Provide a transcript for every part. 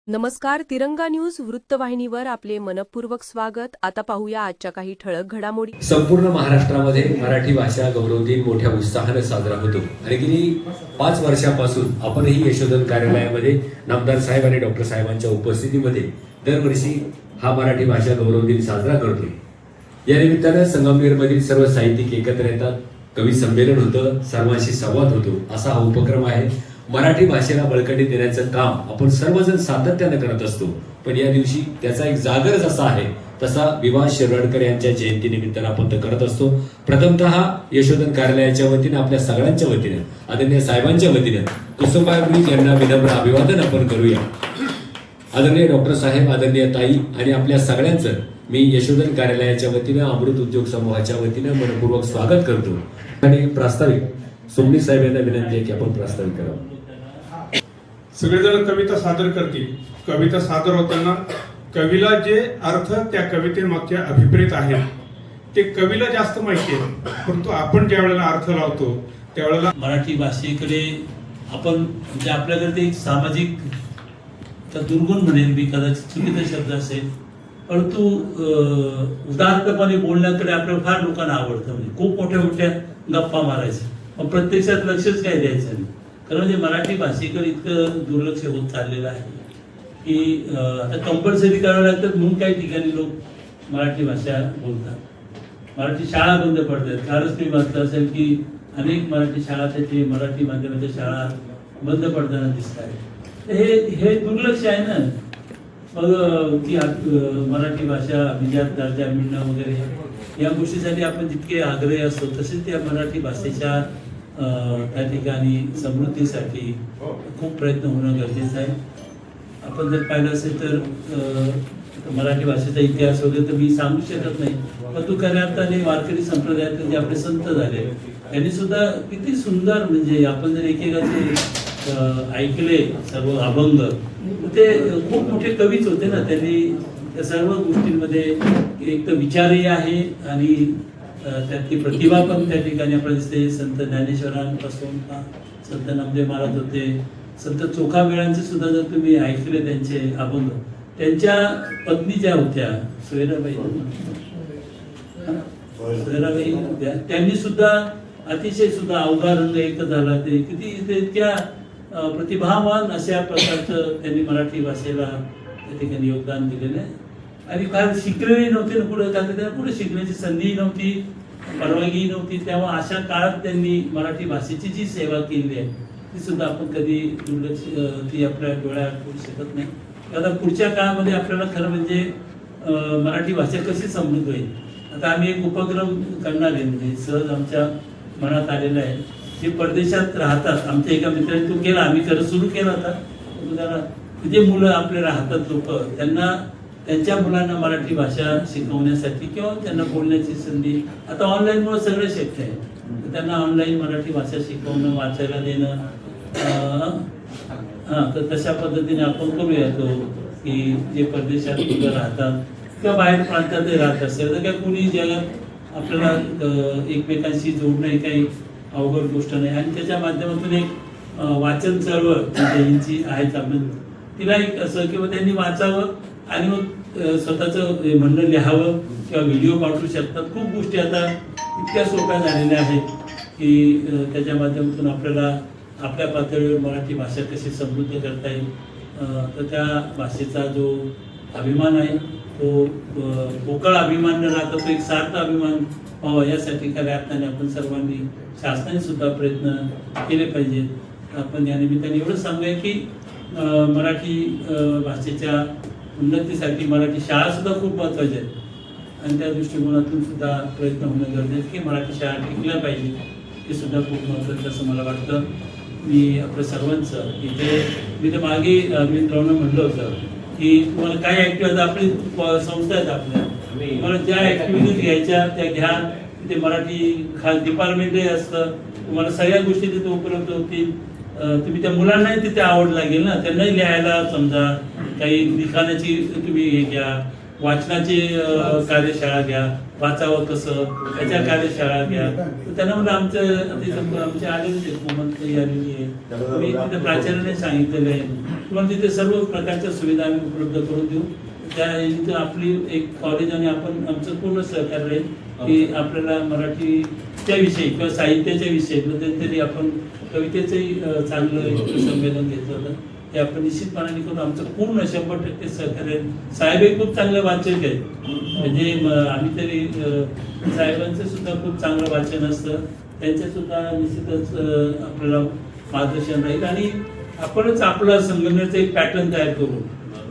नमस्कार. तिरंगा न्यूज वृत्तवाहिनीवर आपले मनपूर्वक स्वागत. आता पाहूया आजच्या काही ठळक घडामोडी. संपूर्ण महाराष्ट्रामध्ये मराठी भाषा गौरव दिन मोठ्या उत्साहाने साजरा होतो आणि गेली 5 वर्षापासून आपणही यशोधन कार्यालयामध्ये नामदार साहेब आणि डॉक्टर साहेबांच्या उपस्थितीमध्ये दरवर्षी हा मराठी भाषा गौरव दिन साजरा करतो. या निमित्तानं संगमनेरमधील सर्व साहित्यिक एकत्र येतात, कवी संमेलन होतं, सर्वांशी संवाद होतो. असा हा उपक्रम आहे. मराठी भाषेला बळकटी देण्याचं काम आपण सर्वजण सातत्याने करत असतो, पण या दिवशी त्याचा एक जागर जसा आहे तसा विवा शिरवाडकर यांच्या जयंती निमित्तानं आपण ते करत असतो. प्रथमतः यशोधन कार्यालयाच्या वतीनं आपल्या सगळ्यांच्या वतीनं आदरणीय साहेबांच्या वतीनं कुसुमबाई ब्रिज यांना विनम्र अभिवादन आपण करूया. आदरणीय डॉक्टर साहेब, आदरणीय ताई आणि आपल्या सगळ्यांचं मी यशोधन कार्यालयाच्या वतीनं अमृत उद्योग समूहाच्या वतीनं मनपूर्वक स्वागत करतो. आणि प्रास्ताविक सोमनी साहेब यांना विनंती आहे की आपण प्रास्ताविक करावं. सगळेजण कविता सादर करतील. कविता सादर होताना कवीला जे अर्थ त्या कवितेमागचे अभिप्रेत आहेत ते कवीला जास्त माहिती आहे, परंतु आपण ज्या वेळेला अर्थ लावतो त्यावेळेला मराठी भाषेकडे आपण म्हणजे आपल्याकडे ते एक सामाजिक दुर्गुण म्हणेल मी, कदाचित चुकीचा शब्द असेल, परंतु उदात्तपणे बोलण्याकडे आपल्याला फार लोकांना आवडतं. म्हणजे खूप मोठ्या मोठ्या गप्पा मारायच्या, पण प्रत्यक्षात लक्षच काय द्यायचं नाही. कारण म्हणजे मराठी भाषेकडे इतकं दुर्लक्ष होत चाललेलं आहे की आता कंपल्सरी करावं लागतं म्हणून काही ठिकाणी लोक मराठी भाषा बोलतात. मराठी शाळा बंद पडतात. कालच मी वाचलं असेल की अनेक मराठी शाळा त्याची मराठी माध्यमाच्या शाळा बंद पडताना दिसत आहेत. हे दुर्लक्ष आहे ना. मग ती मराठी भाषा विद्यार्थी दर्जा मिळणं वगैरे या गोष्टीसाठी आपण जितके आग्रही असतो तसेच त्या मराठी भाषेच्या त्या ठिकाणी समृद्धीसाठी खूप प्रयत्न होणं गरजेचं आहे. आपण जर पाहिलं असेल तर मराठी भाषेचा इतिहास वगैरे तर मी सांगू शकत नाही, पण तुकाराम अर्थाने वारकरी संप्रदायातले जे आपले संत झाले त्यांनी सुद्धा किती सुंदर, म्हणजे आपण जर एकेकाचे ऐकले सर्व अभंग, ते खूप मोठे कवीच होते ना. त्यांनी त्या सर्व गोष्टींमध्ये एक तर विचारही आहे आणि त्यातली प्रतिभा पण त्या ठिकाणी आपल्याला दिसते. संत ज्ञानेश्वरांपासून संत नामदेव महाराज होते, संत चोखामेळांचे सुद्धा जर तुम्ही ऐकले त्यांचे अभंग, त्यांच्या पत्नी ज्या होत्या सोयराबाई, त्यांनी सुद्धा अतिशय सुद्धा अवघा रंग एक झाला. ते किती त्या प्रतिभावान अशा प्रकारचं त्यांनी मराठी भाषेला त्या ठिकाणी योगदान दिलेलं आहे. आणि फार शिकलेली नव्हते ना पुढे, कारण त्यांना पुढे शिकण्याची संधी नव्हती, परवानगी नव्हती. तेव्हा अशा काळात त्यांनी मराठी भाषेची जी सेवा केली आहे ती सुद्धा आपण कधी दुर्लक्ष ती आपल्या डोळ्यात ठेवू शकत नाही. आता पुढच्या काळामध्ये आपल्याला खरं म्हणजे मराठी भाषा कशी समृद्ध होईल. आता आम्ही एक उपक्रम करणार आहे, म्हणजे सहज आमच्या मनात आलेला आहे. जे परदेशात राहतात, आमच्या एका मित्राने तो केला, आम्ही खरं सुरू केला होता. जे मुलं आपले राहतात लोक, त्यांना त्यांच्या मुलांना मराठी भाषा शिकवण्यासाठी किंवा त्यांना बोलण्याची संधी, आता ऑनलाईनमुळे सगळं शक्य आहे, त्यांना ऑनलाईन मराठी भाषा शिकवणं, वाचायला देणं, तर तशा पद्धतीने आपण करूया तो की जे परदेशात मुलं राहतात किंवा बाहेर प्रांतातही राहत असेल तर काय कुणी जगात आपल्याला एकमेकांशी जोडणं हे काही अवघड गोष्ट नाही. आणि त्याच्या माध्यमातून एक वाचन चळवळ त्यांची आहेच, आपण तिला एक असं किंवा त्यांनी वाचावं आणि मग स्वतःचं म्हणणं लिहावं किंवा व्हिडिओ पाठवू शकतात. खूप गोष्टी आता इतक्या सोप्या झालेल्या आहेत की त्याच्या माध्यमातून आपल्याला आपल्या पातळीवर मराठी भाषा कशी समृद्ध करता येईल. तर त्या भाषेचा जो अभिमान आहे तो पोकळ अभिमान न राहता तो एक सार्थ अभिमान व्हावा, यासाठी खऱ्या अर्थाने आपण सर्वांनी, शासनाने सुद्धा प्रयत्न केले पाहिजेत. आपण या निमित्ताने एवढंच सांगूया की मराठी भाषेच्या उन्नतीसाठी मराठी शाळा सुद्धा खूप महत्त्वाच्या आहेत आणि त्या दृष्टिकोनातून सुद्धा प्रयत्न होणं गरजेचं की मराठी शाळा टिकल्या पाहिजे, हे सुद्धा खूप महत्त्वाचं असं मला वाटतं. मी आपल्या सर्वांचं इथे मी तर मागे मित्रांना म्हणलं होतं की तुम्हाला काय ॲक्टिव्हिटी, आपली संस्था आहेत आपल्या, तुम्हाला ज्या ॲक्टिव्हिटीज घ्यायच्या त्या घ्या. तिथे मराठी खास डिपार्टमेंटही असतं, तुम्हाला सगळ्या गोष्टी तिथे उपलब्ध होतील. तुम्ही त्या मुलांनाही तिथे आवड लागेल ना, त्यांनाही लिहायला समजा, काही लिखाणाची तुम्ही हे घ्या, वाचनाची कार्यशाळा घ्या, वाचावं कसं त्याच्या कार्यशाळा घ्या. तर त्यांना म्हणजे आमचे आलेले मंत्री आलेली आहे, मी तिथे प्राचार्याने सांगितलेलं आहे तुम्हाला तिथे सर्व प्रकारच्या सुविधा आम्ही उपलब्ध करून देऊ. त्या आपली एक कॉलेज आणि आपण आमचं पूर्ण सहकार्य राहील की आपल्याला मराठीच्या विषयी किंवा साहित्याच्या विषयी तरी आपण कवितेचंही चांगलं एक संमेलन घेतलं होतं ते आपण निश्चितपणाने करून आमचं पूर्ण 100% सहकार्य. साहेबही खूप चांगलं वाचक आहेत, म्हणजे आम्ही तरी साहेबांचं सुद्धा खूप चांगलं वाचन असतं, त्यांचे सुद्धा निश्चितच आपल्याला मार्गदर्शन राहील आणि आपणच आपला संगमनेरचा एक पॅटर्न तयार करू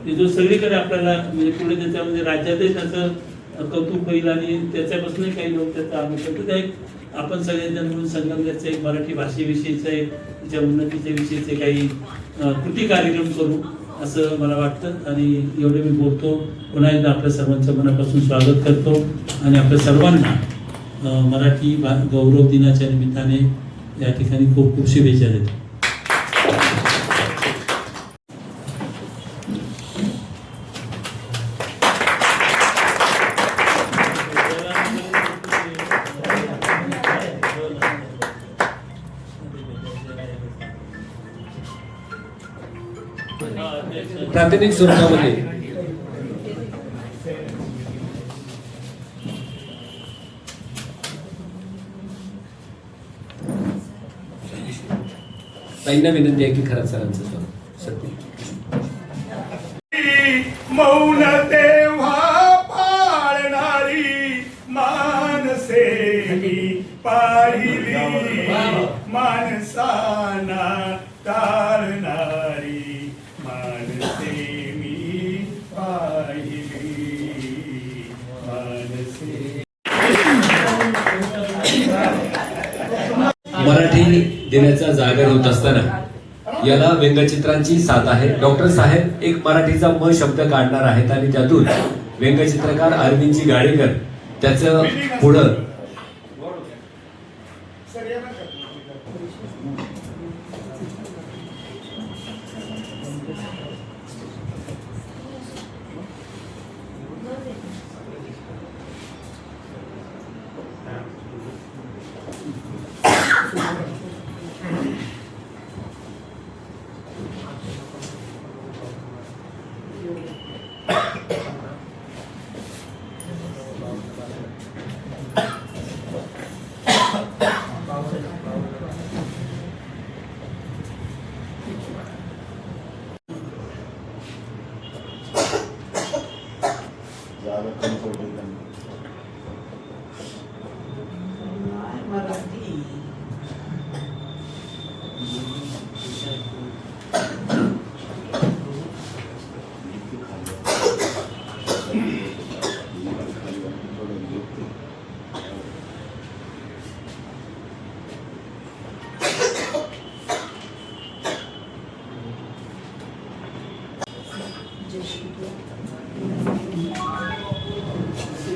की जो सगळीकडे आपल्याला म्हणजे पुढे त्याच्यामध्ये राज्यातही त्याचं कौतुक होईल आणि त्याच्यापासूनही काही लोक त्याचा अनुसरण करतात. एक आपण सगळेजण मिळून संगमनेरचं एक मराठी भाषेविषयीचं एक त्याच्या उन्नतीच्या विषयीचे काही कृती कार्यक्रम करू असं मला वाटतं. आणि एवढे मी बोलतो. पुन्हा एकदा आपल्या सर्वांच्या मनापासून स्वागत करतो आणि आपल्या सर्वांना मराठी गौरव दिनाच्या निमित्ताने या ठिकाणी खूप खूप शुभेच्छा देतो. प्राथमिक स्वरूपामध्ये ताईंना विनंती आहे की खरंच सरांचं सत्य मौन तेव्हा पाळणारी मानसे मी पाहिली, माणसाना टाळणारी मानसे मी पाहिली, मानसे. मराठी दिनाचा जागर होत असताना याला व्यंगचित्रांची साथ आहे. डॉक्टर साहेब एक मराठीचा म शब्द काढणार आहेत आणि त्यातून व्यंगचित्रकार अरविंदजी गाडेकर त्याचं पुढं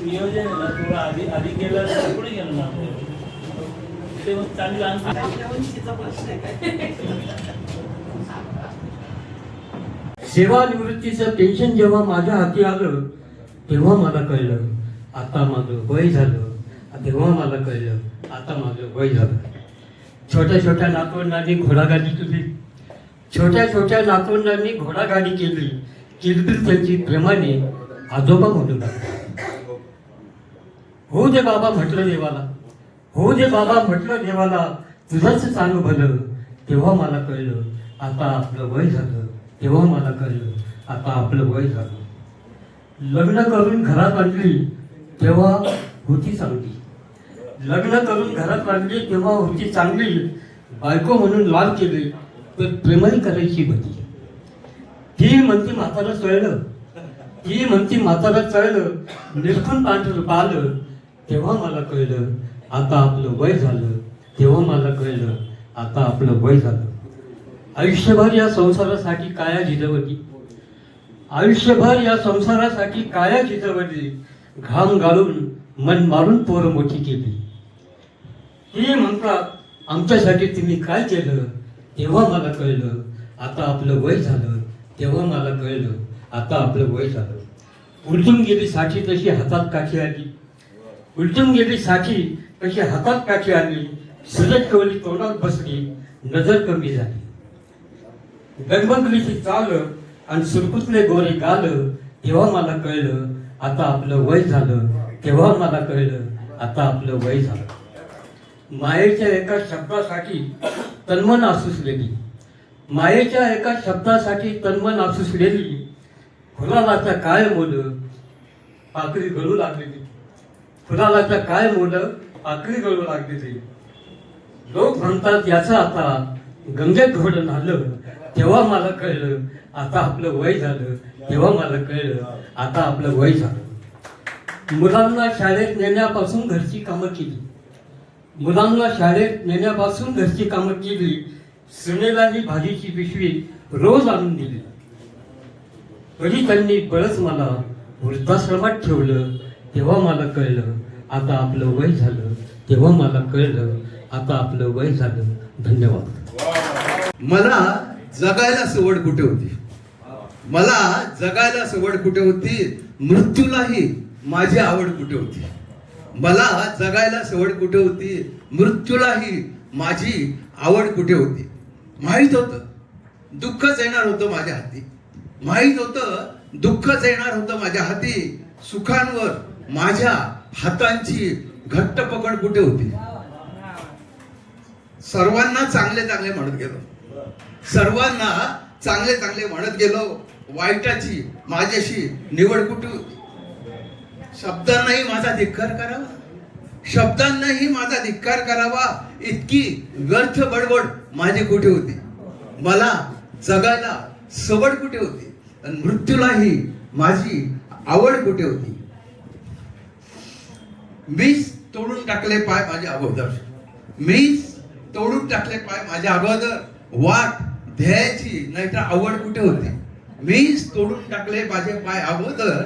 नियोजन आहे ना थोडं आधी केलं तर पुढे गेलं ना ते मग चांगलं. सेवानिवृत्तीचं पेन्शन जेव्हा माझ्या हाती आलं तेव्हा मला कळलं आता माझं वय झालं, तेव्हा मला कळलं आता माझं वय झालं. छोट्या छोट्या नातवंडांनी घोडागाडी केली, छोट्या छोट्या नातवंडांनी घोडागाडी केली, किलबिल त्यांची प्रेमाने आजोबा म्हणू लागले. हो दे बाबा म्हटलं देवाला, हो दे बाबा म्हटलं देवाला, तुझंच सांग भलं. तेव्हा मला कळलं आता आपलं वय झालं, तेव्हा मला कळलं आता आपलं वय झालं. लग्न करून घरात आणली तेव्हा होती चांगली, लग्न करून घरात आणली तेव्हा होती चांगली. बायको म्हणून लाल केली तर प्रेमही करायची भती. ती म्हणती म्हातारा चळलं, ती म्हणती म्हातारा चळलं, निरखून पांढरं पाहिलं. तेव्हा मला कळलं आता आपलं वय झालं, तेव्हा मला कळलं आता आपलं वय झालं. आयुष्यभर या संसारासाठी काया झिजवली, आयुष्यभर या संसारासाठी काया झिजवली. घाम गाळून मन मारून पोरं मोठी केली. ते म्हणतात आमच्यासाठी तुम्ही काय केलं. तेव्हा मला कळलं आता आपलं वय झालं, तेव्हा मला कळलं आता आपलं वय झालं. उलटून गेली साठी तशी हातात काठी आली, उलटून गेली साठी तशी हातात काठी आली, सुरत कवली तोंडात बसली, नजर कमी झाली. गणमंगलीची चाल आणि सुरकुतले गोरे गाल, तेव्हा मला कळलं आता आपलं वय झालं, तेव्हा मला कळलं आता आपलं वय झालं. मायेच्या एका शब्दासाठी तन्मन आसुसलेली, मायेच्या एका शब्दासाठी तन्मन आसुसलेली, फुलालाच्या काय मोल पाकळी गळू लागलेली, फुलालाच्या काय मोल पाकळी गळू लागलेली. लोक म्हणतात याचं आता गंगेत घोडं झालं, तेव्हा मला कळलं आता आपलं वय झालं, तेव्हा मला कळलं आता आपलं वय झालं. मुलांना शाळेत नेण्यापासून घरची कामं केली, मुलांना शाळेत नेण्यापासून घरची कामं केली, सुनेलाही भाजीची पिशवी रोज आणून दिली. तरी त्यांनी बळच मला वृद्धाश्रमात ठेवलं, तेव्हा मला कळलं आता आपलं वय झालं, तेव्हा मला कळलं आता आपलं वय झालं. धन्यवाद. मला जगायला सवड कुठे होती, मला जगायला सवड कुठे होती, मृत्यूलाही माझी आवड कुठे होती. मला जगायला सवड कुठे होती, मृत्यूलाही माझी आवड कुठे होती. माहित होतं दुःखच येणार होतं माझ्या हाती, माहित होतं दुःखच येणार होतं माझ्या हाती. सुखांवर माझ्या हातांची घट्ट पकड कुठे होती. सर्वांना चांगले चांगले म्हणत गेलो, सर्वांना चांगले चांगले म्हणत गेलो, वाईटाची माझ्याशी निवड कुठे होती. शब्दांनाही माझा धिक्कार करावा, शब्दांनाही माझा धिक्कार करावा इतकी व्यर्थ बडबड माझी कुठे होती. मला जगायला सवड कुठे होती आणि मृत्यूलाही माझी आवड कुठे होती. मीच तोडून टाकले पाय माझ्या अगोदर, मीच तोडून टाकले पाय माझ्या अगोदर, वाट ध्येयाची नाहीतर आवड कुठे होती. मीच तोडून टाकले माझे पाय अगोदर,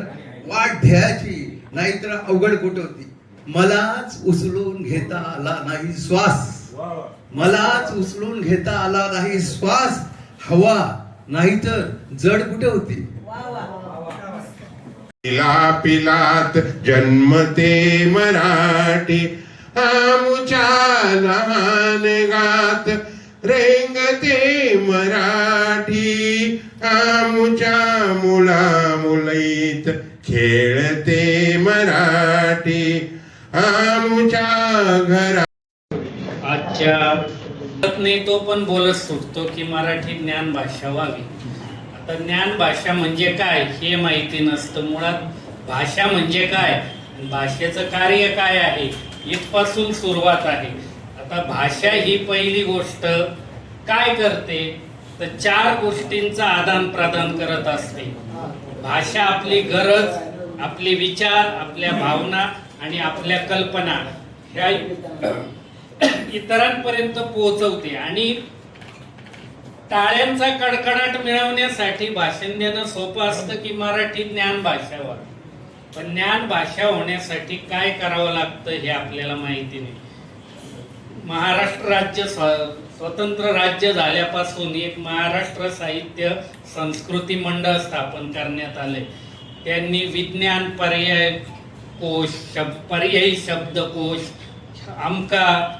वाट ध्येयाची नाहीतर अवघड कुठे होती. मलाच उचलून घेता आला नाही श्वास, मलाच उचलून घेता आला नाही श्वास, हवा नाहीतर जड कुठे होती. पिला पिलात जन्मते मराठी, आमुच्या लहान गात रेंगते मराठी, आमुच्या मुला मुलईत खेळते मराठी, आमुच्या घरा. आजच्या नाही तो पण बोलत सुटतो की मराठी ज्ञान भाषा व्हावी. आता ज्ञान भाषा म्हणजे काय हे माहिती नसतं. मुळात भाषा म्हणजे काय, भाषेचं कार्य काय आहे इथपासून सुरुवात आहे. आता भाषा ही पहिली गोष्ट काय करते तर 4 गोष्टींचा आदान प्रदान करत असते. भाषा आपली गरज, आपले विचार, आपल्या भावना आणि आपल्या कल्पना ह्या इतरांपर्यंत पोहोचवते. आणि टाळ्यांचा कडकडाट मिळवण्यासाठी भाषण देणं सोपं असतं की मराठी ज्ञान भाषा व्हावी. पण ज्ञान भाषा होण्यासाठी काय करावं लागतं हे आपल्याला माहिती नाही. महाराष्ट्र राज्य स्वतंत्र राज्य झाल्यापासून एक महाराष्ट्र साहित्य संस्कृती मंडळ स्थापन करण्यात आले. त्यांनी विज्ञान पर्याय कोश, पर्यायी शब्दकोश, आमका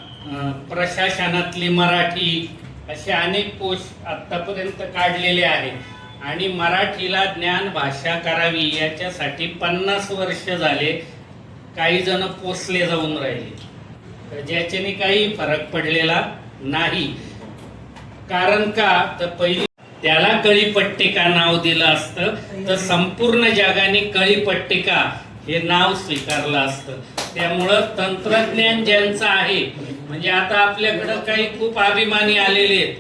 प्रशासनातली मराठी असे अनेक कोश आतापर्यंत काढलेले आहेत. आणि मराठीला ज्ञान भाषा करावी याच्यासाठी 50 वर्ष झाले काही जण पोचले जाऊन राहिले, ज्याच्याने काही फरक पडलेला नाही. कारण का तर पहिली त्याला कळीपट्टिका नाव दिलं असतं तर संपूर्ण जगाने कळीपट्टिका हे नाव स्वीकारलं असतं. त्यामुळं तंत्रज्ञान ज्यांचं आहे, म्हणजे आता आपल्याकडं काही खूप अभिमानी आलेले आहेत,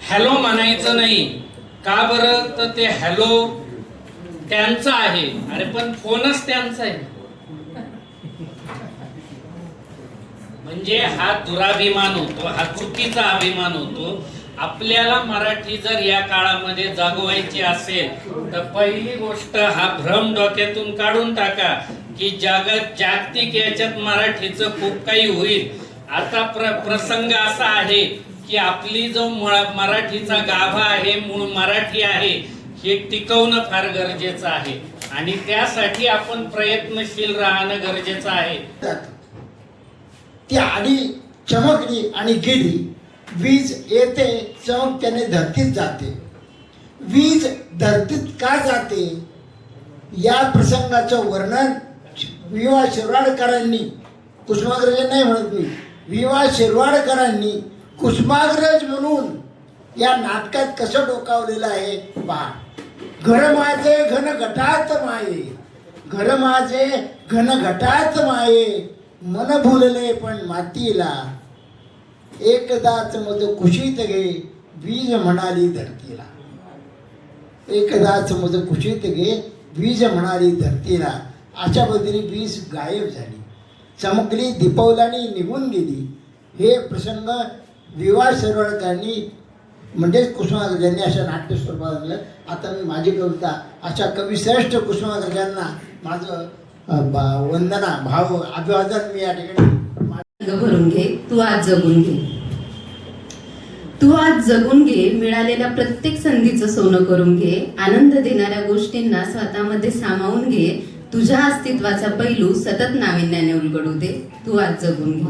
हॅलो म्हणायचं नाही का बरं तर ते हॅलो त्यांचं आहे, अरे पण फोनच त्यांचा आहे. म्हणजे हा दुराभिमान होतो, हा चुकीचा अभिमान होतो. आपल्याला मराठी जर या काळामध्ये जागवायची असेल तर पहिली गोष्ट हा भ्रम डोक्यातून काढून टाका की जगात जागतिक याच्यात मराठीचं खूप काही होईल. आता प्रसंग असा आहे की आपली जो मराठीचा गाभा आहे, मूळ मराठी आहे, हे टिकवणं फार गरजेचं आहे. आणि त्यासाठी आपण प्रयत्नशील राहणं गरजेचं आहे. ती आली, चमकली आणि गेली. वीज येते, चमकत्याने धरतीत जाते. वीज धरतीत का जाते या प्रसंगाचं वर्णन विवा शिरवाडकरांनी, कुसुमाग्रज नाही म्हणत मी, विवा शिरवाडकरांनी कुसुमाग्रज म्हणून या नाटकात कसं डोकावलेलं आहे पहा. घर माझे घन घटात माये, घर माझे घन घटात माये, मन भुलले पण मातीला, एकदाच मज कुशीत गे वीज म्हणाली धरतीला. एकदाच मज कुशीत गे वीज म्हणाली धरतीला. अशा पद्धतीने वीज गायब झाली, चमकली, दिपवल्याने निघून गेली. हे प्रसंग विवा शिरवाडकरांनी म्हणजेच कुसुमाग्रजांनी अशा नाट्य स्वरूपात आणलं. आता मी माझी कविता अशा कविश्रेष्ठ कुसुमाग्रजांना माझं वंदना, भाव, अभिवादन मी या ठिकाणी भरून घे. तू आज जगून घे, तू आज जगून घे. मिळालेल्या प्रत्येक संधीचं सोनं करून घे. आनंद देणाऱ्या गोष्टींना स्वतःमध्ये सामावून घे. तुझ्या अस्तित्वाचा पैलू सतत नाविन्याने उलगडू दे. तू आज जगून घे,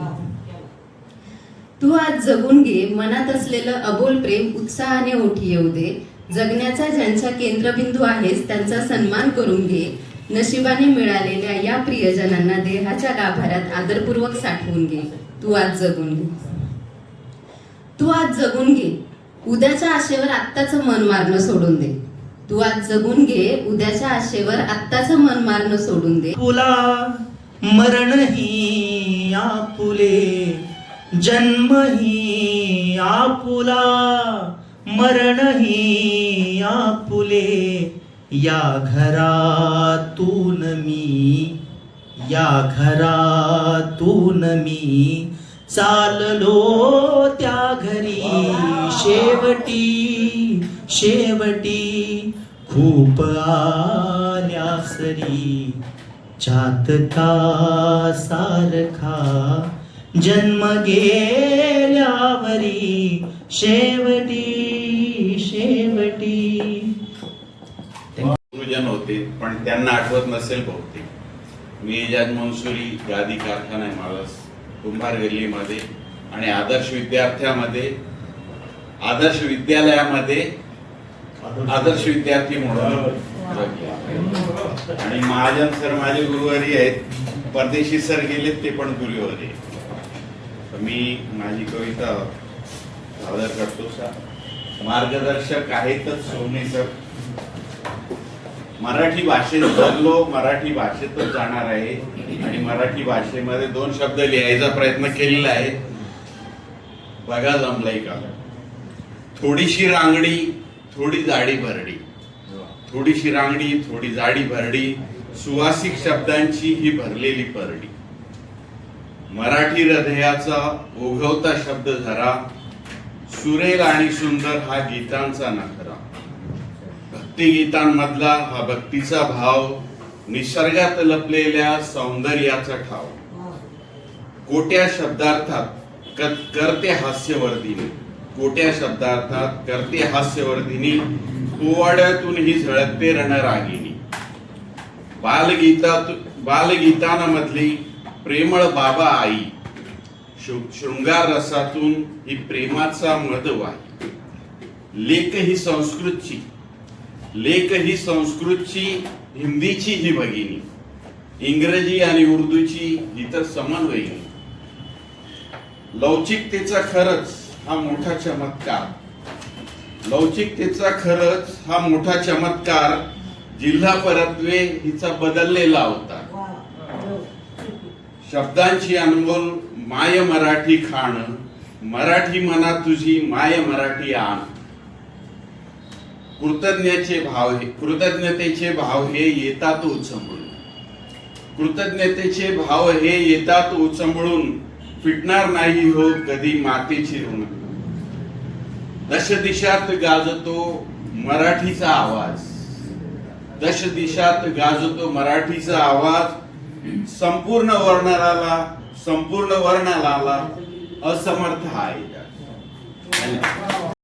तू आज जगून घे. मनात असलेलं अबोल प्रेम उत्साहाने ओठी येऊ दे. जगण्याचा ज्यांच्या केंद्रबिंदू आहेस त्यांचा सन्मान करून घे. नशिबाने मिळालेल्या या प्रियजनांना देहाच्या गाभाऱ्यात आदरपूर्वक साठवून घे. तू आज जगून घे, तू आज जगून घे. उद्याच्या आशेवर आत्ताचं मन मारणं सोडून दे. तू आज जगून घे. उद्याच्या आशेवर आत्ताचं मन मारणं सोडून दे. पुला मरणही आपुले, जन्मही आपुला, मरणही आपुले. या घरातून मी, या घरातून मी चाललो त्या घरी. शेवटी शेवटी खूप आल्या सरी. चातका सारखा जन्म गेल्यावरी. शेवटी शेवटी जन होते पण त्यांना आठवत नसेल बहुतेक. मी एजाज मंसुरी गादी कारखाना आहे माझा कुंभार गल्लीमध्ये आणि आदर्श विद्यार्थ्यामध्ये, आदर्श विद्यालयामध्ये आदर्श विद्यार्थी म्हणून आणि महाजन सर माझे गुरुवारी आहेत. परदेशी सर गेलेत ते पण गुरुवारी. मी माझी कविता सादर करतो. मार्गदर्शक आहेतच सोने सर. मराठी भाषेत जगलो, मराठी भाषेतच जाणार आहे आणि मराठी भाषेमध्ये 2 शब्द लिहायचा प्रयत्न केलेला आहे. बघा जमलाय का. थोडीशी रांगडी, थोडी जाडी भरडी. थोडीशी रांगडी, थोडी जाडी भरडी. सुवासिक शब्दांची ही भरलेली परडी. मराठी हृदयाचा ओघवता शब्द झरा. सुरेल आणि सुंदर हा गीतांचा नखरा. भक्तिगीतांमधला हा भक्तीचा भाव. निसर्गात लपलेल्या सौंदर्याचा ठाव. कोट्या शब्दार्थात करते हास्यवर्धिनी. कोट्या शब्दार्थात करते हास्यवर्धिनी. पोवाड्यातून ही झळकते रणरागिनी. बालगीतांमधली प्रेमळ बाबा आई. शृंगार रसातून ही प्रेमाचा मदवाई. लेख ही संस्कृतची, हिंदीची ही भगिनी. इंग्रजी आणि उर्दूची ही तर समन्वयिनी. लवचिकतेचा खरंच हा मोठा चमत्कार. लवचिकतेचा खरंच हा मोठा चमत्कार. जिल्हा परत्वे हिचा बदललेला अवतार. शब्दांची अनमोल माय मराठी खाण. मराठी मना तुझी माय मराठी आण. कृतज्ञतेचे भाव हे येतात उचंबळून. कृतज्ञतेचे भाव हे येतात उचंबळून. फिटणार नाही हो कधी मातेची ऋण. दश दिशात गाजतो मराठीचा आवाज. दश दिशात गाजतो मराठीचा आवाज. संपूर्ण वर्णाला असमर्थ आहे.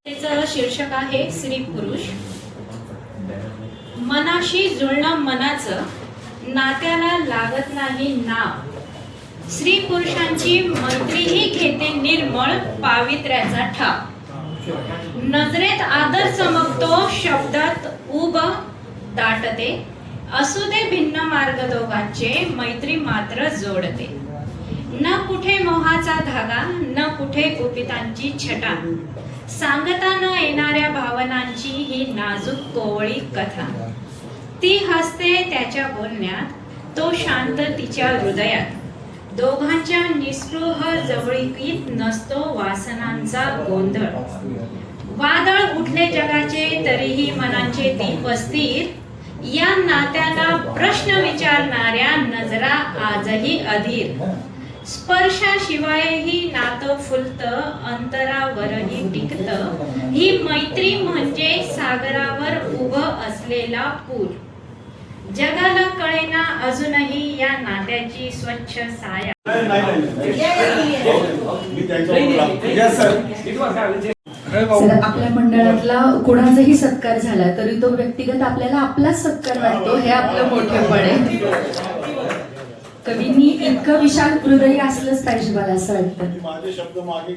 त्याचं शीर्षक आहे स्त्री पुरुष. मनाशी जुळणं मनाचं, नात्याला लागत नाही नाव. स्त्री पुरुषांची मैत्रीही घेते निर्मळ पावित्र्याचा ठाव. नजरेत आदर चमकतो, शब्दात उब दाटते. असू दे भिन्न मार्ग दोघांचे, मैत्री मात्र जोडते. न कुठे मोहाचा धागा, न कुठे कुपितांची छटा. सांगता न येणाऱ्या भावनांची ही नाजूक कोवळी कथा. ती हसते त्याच्या बोलण्यात, तो शांत तिच्या हृदयात. दोघांच्या निस्पृह जवळीकीत नसतो वासनांचा गोंधळ. वादळ उठले जगाचे तरीही मनांचे दीप अस्थिर. या नात्याला प्रश्न विचारणाऱ्या नजरा आजही अधीर. स्पर्शाशिवायही नातं फुलतं, अंतरावरही टिकतं. ही मैत्री म्हणजे सागरावर उभं असलेला पूल. जगाला कळेना अजूनही या नात्याची स्वच्छ साया. सर, आपल्या मंडळातला कोणाचाही सत्कार झाला तरी तो व्यक्तिगत आपल्याला आपलाच सत्कार वाटतो, हे आपलं मोठेपण आहे. कवींनी इतकं विशाल हृदय असलंच पाहिजे, मला असं वाटतं. माझे शब्द मागे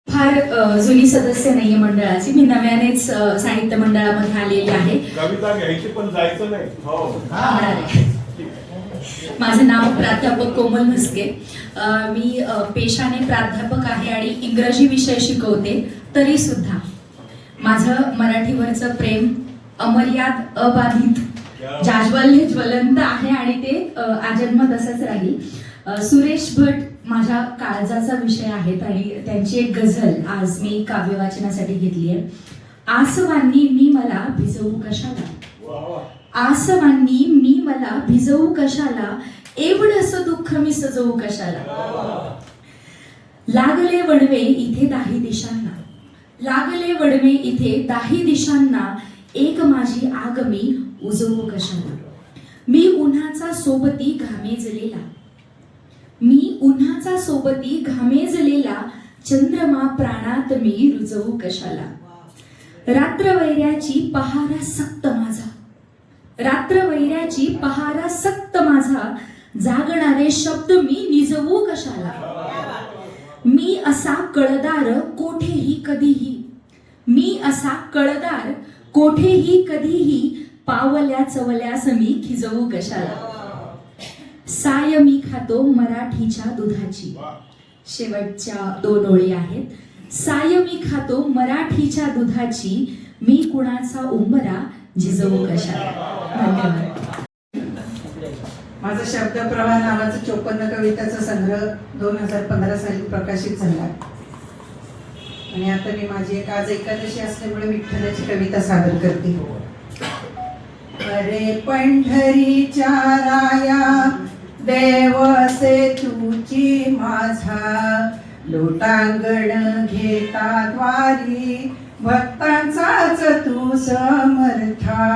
फार जुनी सदस्य नाहीये मंडळाची, मी नव्यानेच साहित्य मंडळामध्ये आलेली आहे. कविता घ्यायची पण जायचं नाही. माझं नाव प्राध्यापक कोमल म्हस्के. मी पेशाने प्राध्यापक आहे आणि इंग्रजी विषय शिकवते. तरी सुद्धा माझं मराठीवरचं प्रेम अमर्याद, अबाधित, जाज्वल्य ज्वलंत आहे आणि ते आजन्म तसंच राहील. सुरेश भट माझ्या काळजाचा विषय आहेत आणि त्यांची एक गझल आज मी काव्य वाचनासाठी घेतली आहे. आसवांनी मी मला भिजवू कशाला, आसवांनी मी मला भिजवू कशाला, एवढंसं दुःख मी सजवू कशाला. लागले वडवे इथे दाही दिशांना, लागले वडवे इथे दाही दिशांना, एक माझी आग मी उजवू कशाला. मी उन्हाचा सोबती घामेजलेला, मी उन्हाचा सोबती घामेजलेला, चंद्रमा प्राणात मी रुजवू कशाला. रात्रवैऱ्याची पहारा सक्त माझा, रात्रवैऱ्याची पहारा सक्त माझा, जागणारे शब्द मी निजवू कशाला. मी असा कळदार कोठेही कधीही, मी असा कळदार कोठेही कधीही, पावल्या चवल्यास मी खिजवू कशाला. साय मी खातो मराठीच्या दुधाची, शेवटच्या 2 ओळी आहेत. साय मी खातो मराठीच्या दुधाची, मी कुणाचा उंबरा झिजवू कशाला. धन्यवाद. माझा शब्दप्रवाह नावाचा 54 कविताचा संग्रह 2015 साली प्रकाशित झाला आणि आता मी माझी एक आज एकादशी असल्यामुळे विठ्ठलाची कविता सादर करते. अरे पंढरीच्या राया, देव असे तुची माझा, लोटांगण घेता द्वारी, भक्तांचाच तू समर्था.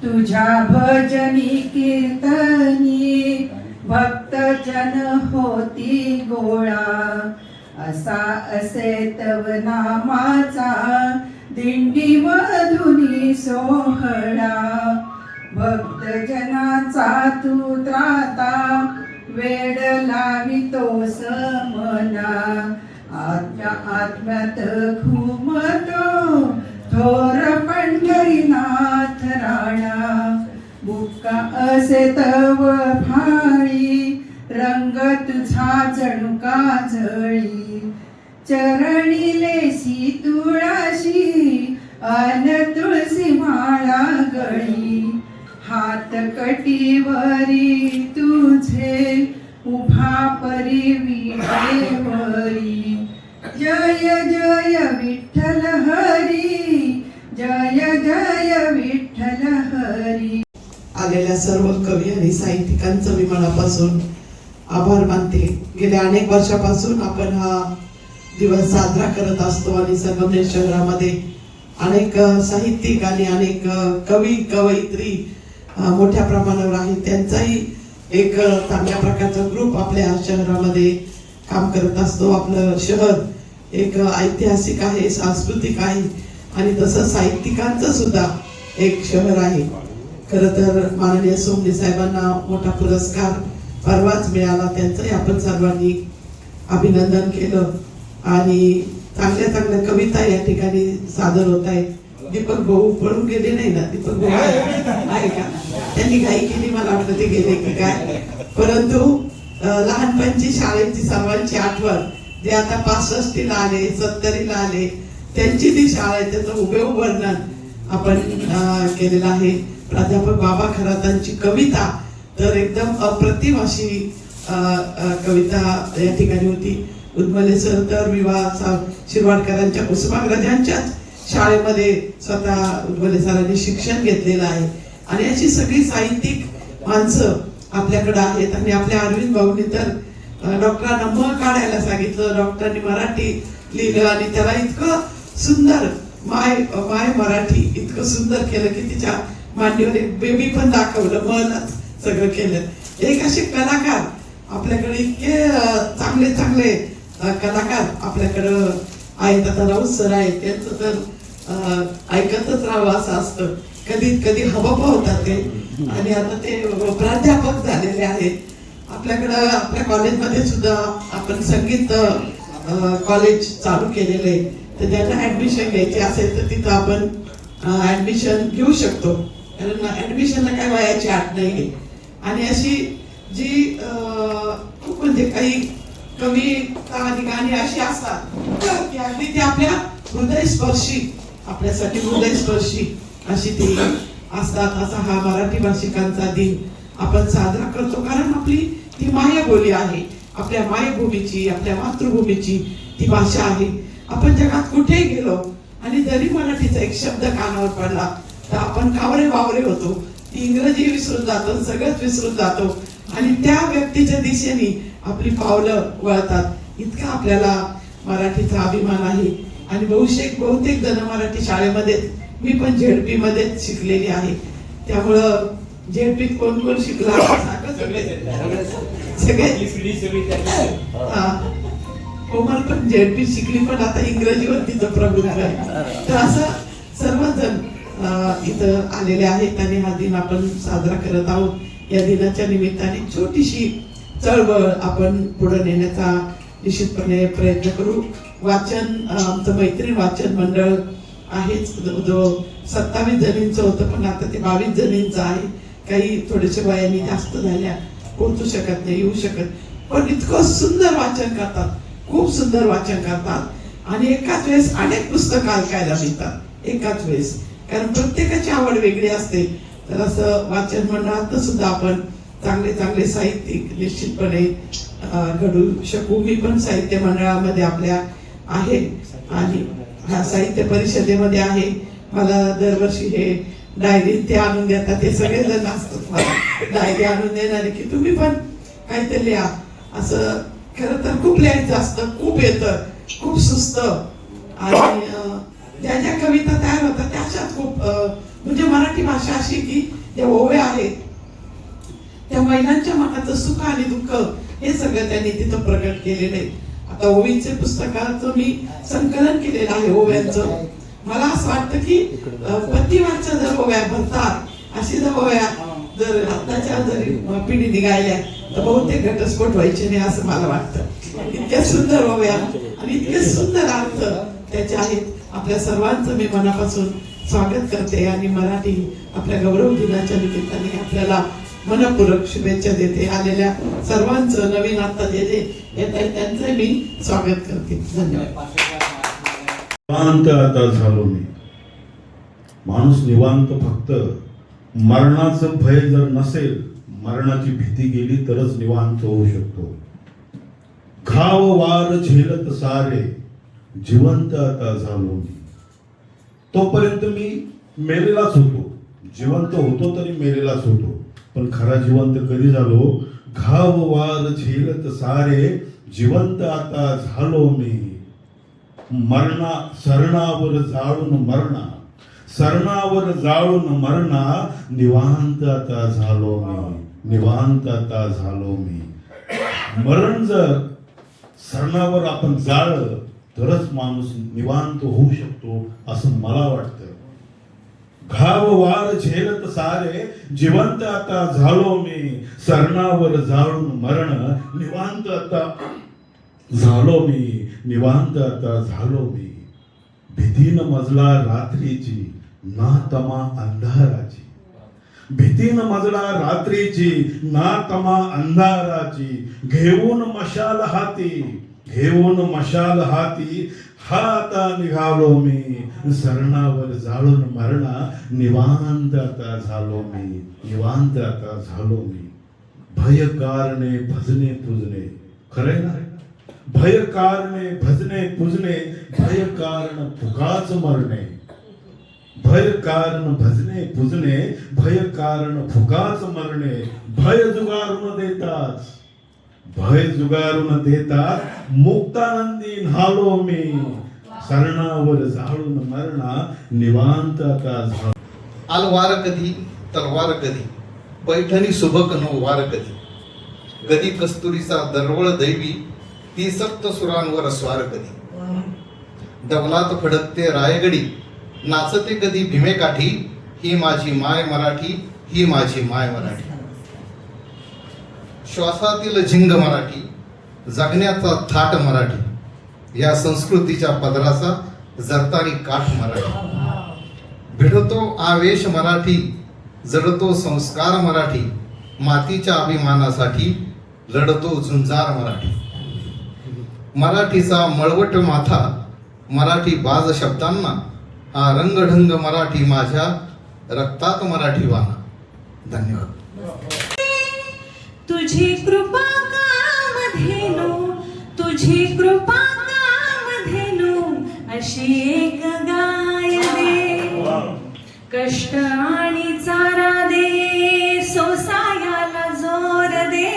तुझ्या भजनी कीर्तनी भक्त जन होती गोळा, असा असे तव नामाचा दिंडी मधुनी सोहळा. भक्त जनाचा तू त्राता, वेड लावितोस मना. आत्म्यात घुमतो थोर पंढरीनाथ राणा. बुक्का असे तव भाळी, रंग तुझा जणू काजळी. चरणी लेसी तुळाशी, अन तुळसी माळा गळी. हात कटीवरी तुझे, उभा परी विटेवरी. जय जय विठ्ठल हरी, जय जय विठ्ठल हरी. आलेल्या सर्व कवी आणि साहित्यिकांचं मी मनापासून आभार मानते. गेल्या अनेक वर्षापासून आपण हा दिवस साजरा करत असतो आणि संगमनेर शहरामध्ये अनेक साहित्यिक आणि अनेक कवी कवयित्री मोठ्या प्रमाणावर आहेत. त्यांचाही एक चांगल्या प्रकारचा ग्रुप आपल्या शहरामध्ये काम करत असतो. आपलं शहर एक ऐतिहासिक आहे, सांस्कृतिक आहे आणि तसं साहित्यिकांचं सुद्धा एक शहर आहे. खरं तर माननीय सोमनी साहेबांना मोठा पुरस्कार परवाच मिळाला, त्यांचंही आपण सर्वांनी अभिनंदन केलं. आणि चांगल्या चांगल्या कविता या ठिकाणी सादर होत आहेत. दीपक भाऊ पळून गेले नाही ना? दीपक भाऊ आहे का? त्यांनी घाई केली, मला वाटलं ते गेले की काय. परंतु लहानपणची शाळेची सर्वांची आठवण जे आता 65ला आले, 70ला आले, त्यांची ती शाळा आहे, त्याचं हुबेहूब वर्णन आपण केलेलं आहे. प्राध्यापक बाबा खरातांची कविता तर एकदम अप्रतिम अशी कविता या ठिकाणी होती. उद्मले सर तर विवाह शिरवाडकरांच्या कुसुमाग्रजांच्याच शाळेमध्ये स्वतः उद्मले सरांनी शिक्षण घेतलेलं आहे. आणि अशी सगळी साहित्यिक माणसं आपल्याकडे आहेत. आणि आपल्या अरविंद भाऊंनी तर डॉक्टरांना म काढायला सांगितलं, डॉक्टरांनी मराठी लिहिलं आणि त्याला इतकं सुंदर माय मराठी इतकं सुंदर केलं की तिच्या मांडीवर एक बेबी पण दाखवलं, मलाच सगळं केलं. एक असे कलाकार आपल्याकडे इतके चांगले चांगले कलाकार आपल्याकडं आहेत. आता राऊत सर आहेत, त्यांचं तर ऐकतच राहावं असं असतं. कधी कधी हबप होतात ते, आणि आता ते प्राध्यापक झालेले आहेत. आपल्याकडं आपल्या कॉलेजमध्ये सुद्धा आपण संगीत कॉलेज चालू केलेलं आहे. तर ज्यांना ऍडमिशन घ्यायची असेल तर तिथं आपण ऍडमिशन घेऊ शकतो, कारण ऍडमिशनला काय वयाची अट नाही. आणि अशी जी खूप म्हणजे काही कविता आणि गाणी अशी असतात की अगदी ते आपल्या हृदयस्पर्शी, आपल्यासाठी हृदयस्पर्शी अशी ती असतात. असा हा मराठी भाषिकांचा दिन आपण साजरा करतो, कारण आपली ती मायबोली आहे, आपल्या मायभूमीची, आपल्या मातृभूमीची ती भाषा आहे. आपण जगात कुठेही गेलो आणि जरी मराठीचा एक शब्द कानावर पडला तर आपण कावरे बावरे होतो. ती इंग्रजी विसरून जातो, सगळंच विसरून जातो आणि त्या व्यक्तीच्या दिशेने आपली पावलं वळतात. इतका आपल्याला मराठीचा अभिमान आहे. आणि बहुतेक जण मराठी शाळेमध्ये, मी पण झेडपी मध्येच शिकलेली आहे, त्यामुळं झेडपीत कोण कोण शिकला कोमल पण झेडपी शिकली, पण आता इंग्रजीवर तिचं प्रभुत्व आहे. तर असं सर्वजण इथं आलेले आहेत आणि हा दिन आपण साजरा करत आहोत. या दिनाच्या निमित्ताने छोटीशी चळवळ आपण पुढे नेण्याचा निश्चितपणे प्रयत्न करू. वाचन, आमचं मैत्रीण वाचन मंडळ आहे, जो 27 जणींचं होतं पण आता ते 22 जणींचं आहे. काही थोडेसे वयाने जास्त झाल्या, पोहोचू शकत नाही, येऊ शकत, पण इतकं सुंदर वाचन करतात, खूप सुंदर वाचन करतात. आणि एकाच वेळेस अनेक पुस्तकं ऐकायला मिळतात एकाच वेळेस, कारण प्रत्येकाची आवड वेगळी असते. तर असं वाचन मंडळात सुद्धा आपण चांगले चांगले साहित्यिक निश्चितपणे घडू शकू. मी पण साहित्य मंडळामध्ये आपल्या आहे आणि ह्या साहित्य परिषदेमध्ये आहे. मला दरवर्षी हे डायरी ते आणून देतात, ते सगळेजण असतात मला डायरी आणून देणारे की तुम्ही पण काहीतरी लिहा. असं खरं तर खूप लिहायचं असतं, खूप येतं, खूप सुस्त. आणि ज्या ज्या कविता तयार होतात त्याच्यात खूप म्हणजे मराठी भाषा अशी की ज्या ओव्या आहेत त्या महिलांच्या मनाचं सुख आणि दुःख हे सगळं त्यांनी तिथं प्रकट केलेलं आहे. आता ओवीचे पुस्तकाचं मी संकलन केलेलं आहे ओव्यांचं. मला असं वाटतं की पत्तीवरच्या जर ओव्या भरतात, अशी जर ओव्या जर आताच्या जरी पिढीने गायल्या तर बहुतेक घटस्फोट व्हायचे नाही असं मला वाटतं. इतक्या सुंदर ओव्या आणि इतके सुंदर अर्थ त्याचे आहेत. आपल्या सर्वांचं मी मनापासून स्वागत करते आणि मराठी आपल्या गौरव दिनाच्या निमित्ताने आपल्याला मनपूर्वक शुभेच्छा देते. आलेल्या सर्वांचं, नवीन आता जे येत आहे त्यांचं मी स्वागत करते. धन्यवाद. निवांत आता झालो मी. माणूस निवांत फक्त मरणाचं भय जर नसेल, मरणाची भीती गेली तरच निवांत होऊ शकतो. घाव वार झेलत सारे, जिवंत आता झालो मी. तोपर्यंत मी मेलेलाच होतो, जिवंत होतो तरी मेलेलाच होतो. पण खरा जिवंत कधी झालो? घाव वार झेलत सारे, जिवंत आता झालो मी. मरणा सरणावर जाळून मरणा, सरणावर जाळून मरणा, निवांत आता झालो मी, निवांत आता झालो मी. मरण जर सरणावर आपण जाळलं तरच माणूस निवांत होऊ शकतो असं मला वाटतं. घाव वार झेलत सारे जिवंत आता झालो मी, सरणावर जाळून मरण निवांत आता झालो मी, निवांत आता झालो मी. भीतीनं मजला रात्रीची ना तमा अंधाराची, भीतीनं मजला रात्रीची ना तमा अंधाराची. घेऊन मशाल हाती, घेऊन मशाल हाती, हा आता निघालो मी, सरणावर जाळून मरणा निवांत आता झालो मी, निवांत आता झालो मी. भय कारणे भजने पूजने, खरंय ना? भय कारणे भजने पूजने, भय कारण फुकाच मरणे. भय कारण भजने पूजने, भय कारण फुकाच मरणे. भय जुगारून देतात, भय जुगारून देतात, मुक्तानंदी न्हालो मी, सरणावर जाळून मरणा निवांत आता झालो. आलवार कधी तलवार कधी, पैठणी सुबक नो वार कधी. गदी कस्तुरीचा दरवळ दैवी, ती सप्त सुरांवर स्वार कधी. डबलात फडकते रायगडी, नाचते कधी भीमेकाठी. ही माझी माय मराठी, ही माझी माय मराठी. श्वासातील झिंग मराठी, जगण्याचा थाट मराठी. या संस्कृतीच्या पदराचा जरतारी काठ मराठी. भिडतो आवेश मराठी, जडतो संस्कार मराठी. मातीच्या अभिमानासाठी लढतो झुंजार मराठी. मराठीचा मळवट माथा, मराठी बाज शब्दांना. हा रंगढंग मराठी, माझ्या रक्तात मराठी वाना. धन्यवाद. तुझी कृपा कामधेनु, तुझी कृपा कामधेनु, अशी एक गाय दे. कष्ट आणि चारा दे, सोसायाला जोर दे.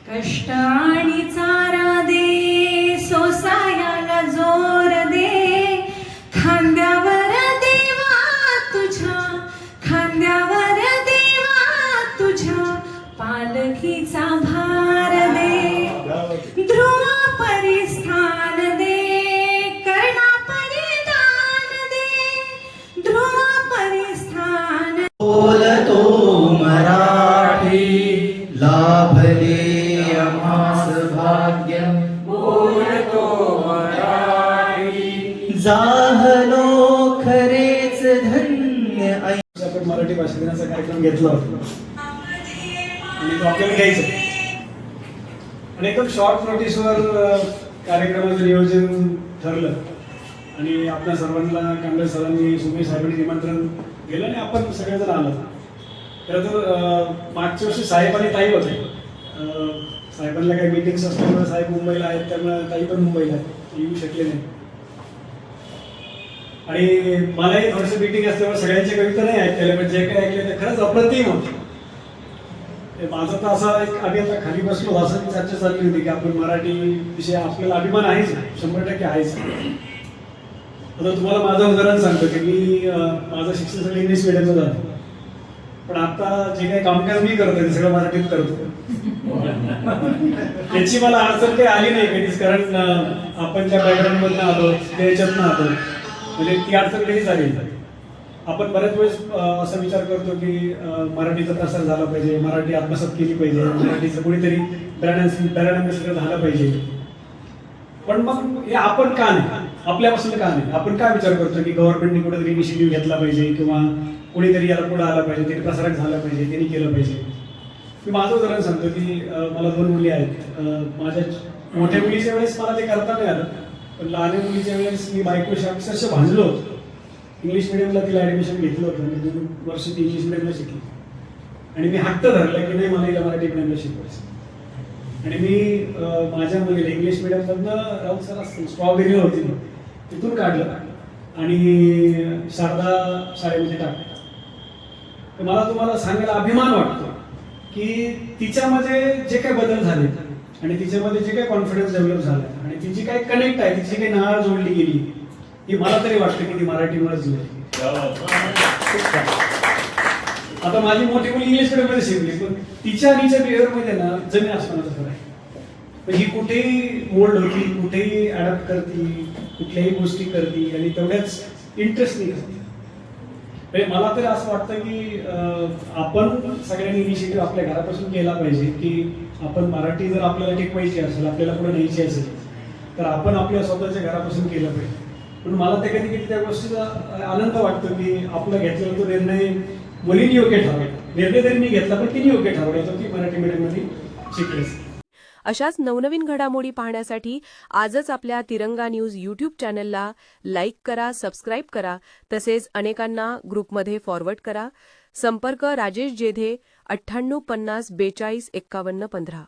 कष्ट आणि चारा दे, सोसायाला जोर दे. खांद्यावर देवा तुझ्या, खांद्यावर देवा तुझ्या, पालखीचा भार दे. ध्रुवा परिस्थान दे, कर्णा परिधान दे. ध्रुवा परिस्थान बोलतो मराठी, लाभले आम्हास भाग्य. बोलतो मराठी, जाहलो खरेच धन्य. आपण मराठी भाषा दिनाचा कार्यक्रम घेतला होता आणि तो आपल्याला घ्यायचा आणि एकदम शॉर्ट नोटीसवर कार्यक्रमाचं नियोजन ठरलं आणि आपल्या सर्वांना कांबळे सरांनी, सुमे साहेबांनी निमंत्रण दिलं आणि आपण सगळेजण आलो. खरं तर मागच्या वर्षी साहेब आणि ताई होते. साहेबांना काही मीटिंग्स असल्यामुळे साहेब मुंबईला आहेत, त्यामुळे ताई पण मुंबईला आहेत, येऊ शकले नाही. आणि मलाही थोडंसं मीटिंग असल्यामुळे सगळ्यांच्या कविता नाही ऐकलेल्या, पण जे काही ऐकले ते खरंच अप्रतिम होते. माझं तर असा एक आम्ही आता खाली बसलो असं चर्चा चालली होती की आपण मराठी विषय आपल्याला अभिमान आहेच, 100% आहेच. आता तुम्हाला माझं उदाहरण सांगतो की मी माझं शिक्षण सगळं इंग्लिश मिडियमचं झालं, पण आता जे काही कामकाज मी करतो ते सगळं मराठीत करतो. त्याची मला अडचण काही आली नाही कधीच, कारण आपण ज्या बॅकग्राऊंडमधनं आलो त्या याच्यातनं आलो, म्हणजे ती अडचण कधीच आली नाही. आपण बऱ्याच वेळेस असा विचार करतो की मराठीचा प्रसार झाला पाहिजे, मराठी आत्मसात केली पाहिजे, मराठीचं कोणीतरी ब्रँड अँबॅसेडर झाला पाहिजे. पण मग हे आपण का नाही, आपल्यापासून का नाही? आपण काय विचार करतो की गव्हर्नमेंटने कुठेतरी इनिशिएटिव्ह घेतला पाहिजे किंवा कोणीतरी याला पुढे आला पाहिजे, त्याने प्रसारक झाला पाहिजे, त्यांनी केलं पाहिजे. मी माझं उदाहरण सांगतो की मला 2 मुली आहेत. माझ्या मोठ्या मुलीच्या वेळेस मला ते करता नाही आलं, पण लहान मुलीच्या वेळेस मी बायकोशी अक्षरशः भांडलो होतो. इंग्लिश मिडियमला तिला ॲडमिशन घेतलं होतं, मी 2 वर्ष ती इंग्लिश मिडियमला शिकली आणि मी हट्ट धरला की नाही मला हिला मराठी मिडियमला शिकवायचं. आणि मी माझ्या मुलीला इंग्लिश मिडियममधनं राऊत सर असतील स्ट्रॉबेरीला होती ना, तिथून काढलं आणि शारदा शाळेमध्ये टाकलं. तर मला तुम्हाला सांगायला अभिमान वाटतो की तिच्यामध्ये जे काही बदल झाले आणि तिच्यामध्ये जे काही कॉन्फिडन्स डेव्हलप झाला आणि तिची काही कनेक्ट आहे, तिची काही नाळ जोडली गेली, ही मला तरी वाटतं की ती मराठीमुळेच जोडली. आता माझी मोठी मुली इंग्लिश मिडियममध्ये शिकली, पण तिच्या आणि बिहेवियरमध्ये ना जमीन आसमानाचा फरक आहे. ही कुठेही मोल्ड होती, कुठेही अडॅप्ट करते, कुठल्याही गोष्टी करते आणि तेवढ्याच इंटरेस्टने करते. म्हणजे मला तर असं वाटतं की आपण सगळ्यांनी इनिशिएटिव्ह आपल्या घरापासून केला पाहिजे की आपण मराठी जर आपल्याला टिकवायची असेल, आपल्याला पुढे न्यायची असेल तर आपण आपल्या स्वतःच्या घरापासून केलं पाहिजे. पण मला ते कधी कधी त्या गोष्टीचा आनंद वाटतो की आपला घेतलेला तो निर्णय मुलींनी योग्य ठरवला. निर्णय तरी मी घेतला पण तिने योग्य ठरवला की मराठी मीडियममध्ये शिकलेच. अशाच नवनवीन घडामोडी पाहण्यासाठी आजच आपल्या तिरंगा न्यूज यूट्यूब चॅनलला लाईक करा, सबस्क्राईब करा, तसेच अनेकांना ग्रुपमध्ये फॉरवर्ड करा. संपर्क राजेश जेधे 98 50 42 51 15.